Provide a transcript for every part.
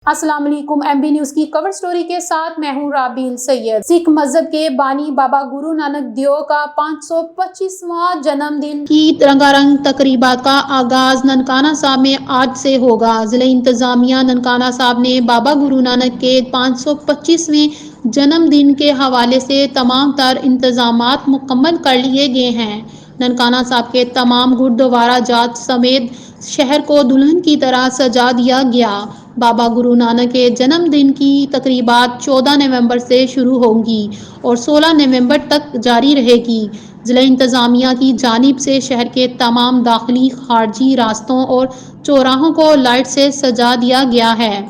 السلام علیکم، M B news کی کور سٹوری کے ساتھ میں ہوں رابیل سید۔ سکھ مذہب کے بانی بابا گرو نانک دیو کا 525واں جنم دن کی رنگا رنگ تقریبات کا آغاز ننکانہ صاحب میں آج سے ہوگا۔ ضلع انتظامیہ ننکانہ صاحب نے بابا گرو نانک کے 525ویں جنم دن کے حوالے سے تمام تر انتظامات مکمل کر لیے گئے ہیں۔ ننکانہ صاحب کے تمام گردوارہ جات سمیت شہر کو دلہن کی طرح سجا دیا گیا۔ بابا گرو نانک کے جنم دن کی تقریبات 14 نومبر سے شروع ہوں گی اور 16 نومبر تک جاری رہے گی۔ ضلع انتظامیہ کی جانب سے شہر کے تمام داخلی خارجی راستوں اور چوراہوں کو لائٹ سے سجا دیا گیا ہے،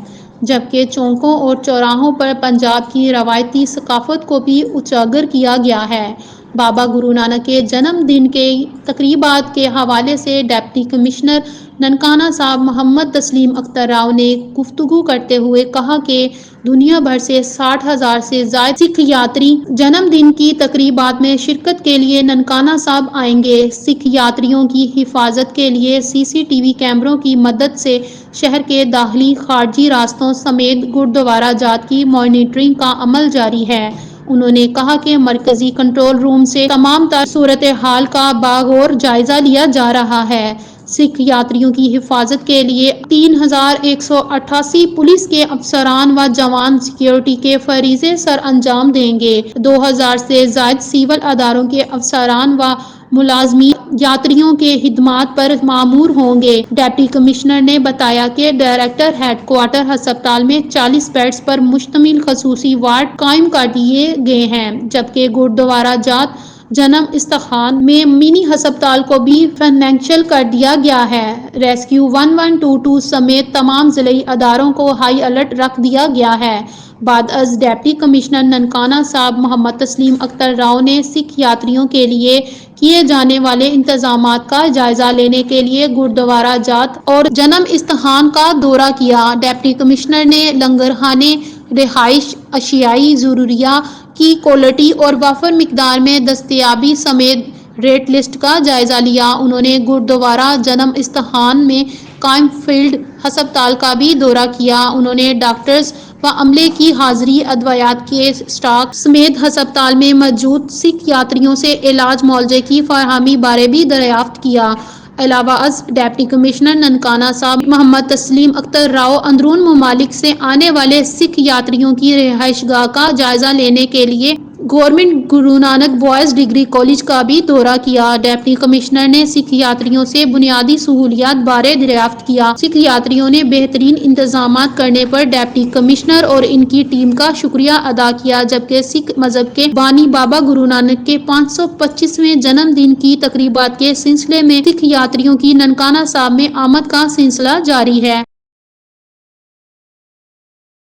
جبکہ چوکوں اور چوراہوں پر پنجاب کی روایتی ثقافت کو بھی اجاگر کیا گیا ہے۔ بابا گرو نانک کے جنم دن کے تقریبات کے حوالے سے ڈپٹی کمشنر ننکانہ صاحب محمد تسلیم اختر راؤ نے گفتگو کرتے ہوئے کہا کہ دنیا بھر سے 60,000 سے زائد سکھ یاتری جنم دن کی تقریبات میں شرکت کے لیے ننکانہ صاحب آئیں گے۔ سکھ یاتریوں کی حفاظت کے لیے CCTV کیمروں کی مدد سے شہر کے داخلی خارجی راستوں سمیت گردوارہ جات کی مانیٹرنگ کا عمل جاری ہے۔ انہوں نے کہا کہ مرکزی کنٹرول روم سے تمام تر صورتحال کا بغور جائزہ لیا جا رہا ہے۔ سکھ یاتریوں کی حفاظت کے لیے 3188 پولیس کے افسران و جوان سیکورٹی کے فریضے سر انجام دیں گے۔ 2000 سے زائد سول اداروں کے افسران و ملازمین یاتریوں کے خدمات پر مامور ہوں گے۔ ڈپٹی کمشنر نے بتایا کہ ڈائریکٹر ہیڈ کوارٹر ہسپتال میں 40 بیڈز پر مشتمل خصوصی وارڈ قائم کر دیے گئے ہیں، جبکہ گردوارہ جات جنم استخان میں منی ہسپتال کو بھی فنکشنل کر دیا گیا ہے۔ ریسکیو 1122 سمیت تمام ضلعی اداروں کو ہائی الرٹ رکھ دیا گیا ہے۔ بعد از ڈپٹی کمشنر ننکانہ صاحب محمد تسلیم اختر راؤ نے سکھ یاتریوں کے لیے کیے جانے والے انتظامات کا جائزہ لینے کے لیے گردوارہ جات اور جنم استخان کا دورہ کیا۔ ڈپٹی کمشنر نے لنگرخانے، رہائش، اشیائی ضروریات کی کوالٹی اور وافر مقدار میں دستیابی سمیت ریٹ لسٹ کا جائزہ لیا۔ انہوں نے گردوارہ جنم استخان میں قائم فیلڈ ہسپتال کا بھی دورہ کیا۔ انہوں نے ڈاکٹرز و عملے کی حاضری، ادویات کے اسٹاک سمیت ہسپتال میں موجود سکھ یاتریوں سے علاج معالجے کی فراہمی بارے بھی دریافت کیا۔ علاوہ ازیں ڈپٹی کمشنر ننکانہ صاحب محمد تسلیم اختر راؤ اندرون ممالک سے آنے والے سکھ یاتریوں کی رہائش گاہ کا جائزہ لینے کے لیے government Guru Nanak boys degree college کا بھی دورہ کیا۔ ڈپٹی کمشنر نے سکھ یاتریوں سے بنیادی سہولیات بارے دریافت کیا۔ سکھ یاتریوں نے بہترین انتظامات کرنے پر ڈپٹی کمشنر اور ان کی ٹیم کا شکریہ ادا کیا، جبکہ سکھ مذہب کے بانی بابا گرو نانک کے 525ویں جنم دن کی تقریبات کے سلسلے میں سکھ یاتریوں کی ننکانہ صاحب میں آمد کا سلسلہ جاری ہے۔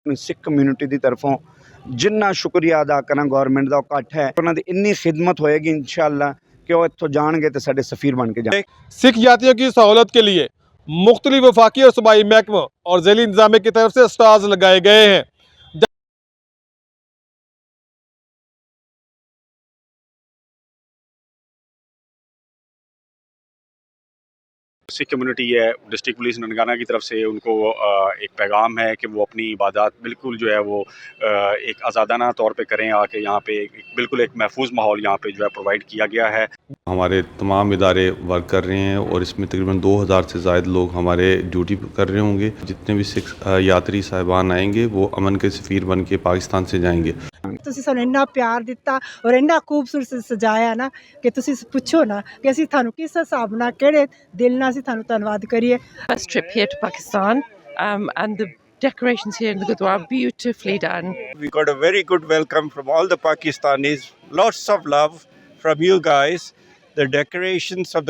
سکھ کمیونٹی دی طرفوں جنہ شکریہ ادا کرنا گورنمنٹ دا اکٹھ ہے، انہاں دی انی خدمت ہوئے گی انشاءاللہ کہ وہ اتھوں جان گے تے ساڈے سفیر بن کے جان۔ سکھ یاتریوں کی سہولت کے لیے مختلف وفاقی اور صوبائی محکموں اور ذیلی انتظامیہ کی طرف سے اسٹالز لگائے گئے ہیں۔ سکھ کمیونٹی ہے، ڈسٹرکٹ پولیس ننکانہ کی طرف سے ان کو ایک پیغام ہے کہ وہ اپنی عبادات بالکل جو ہے وہ ایک آزادانہ طور پہ کریں، آ کے یہاں پہ بالکل ایک محفوظ ماحول یہاں پہ جو ہے پرووائڈ کیا گیا ہے۔ ہمارے تمام ادارے ورک کر رہے ہیں اور اس میں تقریباً 2000 سے زائد لوگ ہمارے ڈیوٹی کر رہے ہوں گے۔ جتنے بھی سکھ یاتری صاحبان آئیں گے وہ امن کے سفیر بن کے پاکستان سے جائیں گے۔ ਤੁਸੀਂ ਸਾਨੂੰ ਇੰਨਾ ਪਿਆਰ ਦਿੱਤਾ ਔਰ ਇੰਨਾ ਖੂਬਸੂਰਤ ਸਜਾਇਆ ਨਾ ਕਿ ਤੁਸੀਂ ਪੁੱਛੋ ਨਾ ਕਿ ਅਸੀਂ ਤੁਹਾਨੂੰ ਕਿਸ ਹਿਸਾਬ ਨਾਲ ਕਿਹੜੇ ਦਿਲ ਨਾਲ ਅਸੀਂ ਤੁਹਾਨੂੰ ਧੰਨਵਾਦ ਕਰੀਏ। First trip here to Pakistan, and the decorations here in the Gurdwara are beautifully done. We got a very good welcome from all the Pakistanis. Lots of love from you guys. The decorations of the